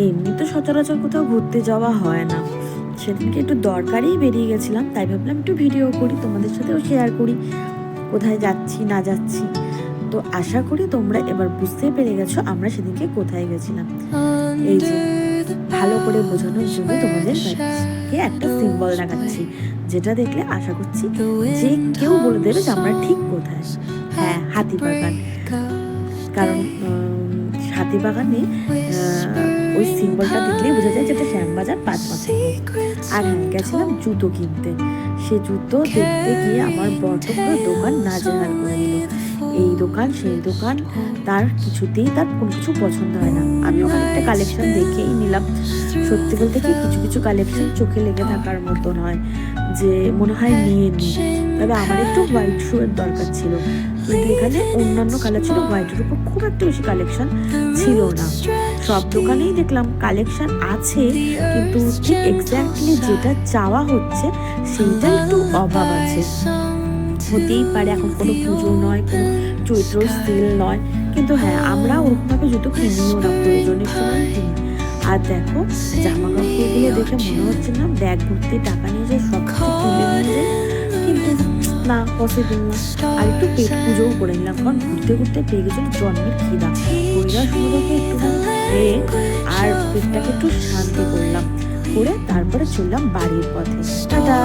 এমনি তো সচরাচর কোথাও ঘুরতে যাওয়া হয় না, সেদিনকে একটু দরকারেই বেরিয়ে গেছিলাম, তাই ভাবলাম একটু ভিডিও করি, তোমাদের সাথেও শেয়ার করি কোথায় যাচ্ছি না যাচ্ছি। তো আশা করি তোমরা এবার বুঝতে পেরে গেছো আমরা সেদিনকে কোথায় গেছিলাম। এই যে ভালো করে বোঝানোর জন্য তোমাদের বাড়িকে একটা সিম্বল দেখাচ্ছি, যেটা দেখলে আশা করছি যে কেউ বলে দেবে যে আমরা ঠিক কোথায়। হ্যাঁ, হাতিবাগান। কারণ হাতিবাগানে ওই সিম্বলটা দেখলেই বোঝা যায় যেটা শ্যামবাজার 5 মাসে। আর গেছিলাম জুতো কিনতে, সে জুতো দেখতে গিয়ে আমার বড় পুরো দোকান নাজেহাল করে দিল। এই দোকান সেই দোকান, তার কিছুতেই তার কোনো কিছু পছন্দ হয় না। আমি ওখানে একটা কালেকশন দেখেই নিলাম। সত্যি বলতে কি কিছু কিছু কালেকশন চোখে লেগে থাকার মতন হয়, যে মনে হয় নিয়ে নিই। তবে আমার একটু হোয়াইট শুয়ের দরকার ছিল, কিন্তু এখানে অন্যান্য কালার ছিল, হোয়াইটের উপর খুব একটা বেশি কালেকশন ছিল না। সব দোকানেই দেখলাম কালেকশন আছে, কিন্তু ঠিক এক্স্যাক্টলি যেটা চাওয়া হচ্ছে সেইটা একটু অভাব আছে। হতেই পারে এখন কোনো পুজো নয়, কোনো চৈত্র সেল নয়, কিন্তু হ্যাঁ আমরা ওরকমভাবে জুতো কিনিও না, প্রয়োজনের সময় কিনি। আর দেখো জামা কাপড়গুলো দেখে মনে হচ্ছে না ব্যাগ ভর্তি টাকা নিয়ে যায়, সব কিছু তুলে নিয়ে যায়, কিন্তু না, পসিবল না। আর একটু পেট পুজোও করে নিলাম, কারণ ঘুরতে ঘুরতে পেয়ে গেছিল জন্মের খিদা। পরিবার সমুদ্রকে একটুখানি খেয়ে আর পেটটাকে একটু শান্তি করলাম, করে তারপরে চললাম বাড়ির পথে। টাটা।